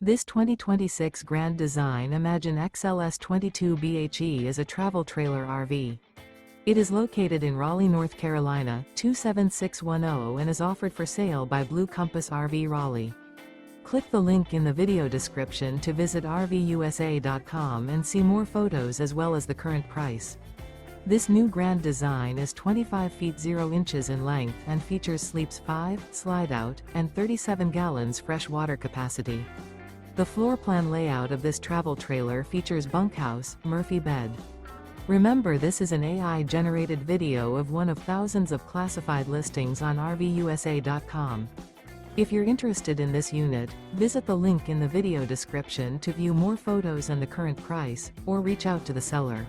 This 2026 Grand Design Imagine XLS 22 BHE is a travel trailer RV. It is located in Raleigh, North Carolina, 27610 and is offered for sale by Blue Compass RV Raleigh. Click the link in the video description to visit RVUSA.com and see more photos as well as the current price. This new Grand Design is 25 feet 0 inches in length and features sleeps 5, Slideout, and 37 gallons fresh water capacity. The floor plan layout of this travel trailer features bunkhouse, Murphy bed. Remember, this is an AI-generated video of one of thousands of classified listings on RVUSA.com. If you're interested in this unit, visit the link in the video description to view more photos and the current price, or reach out to the seller.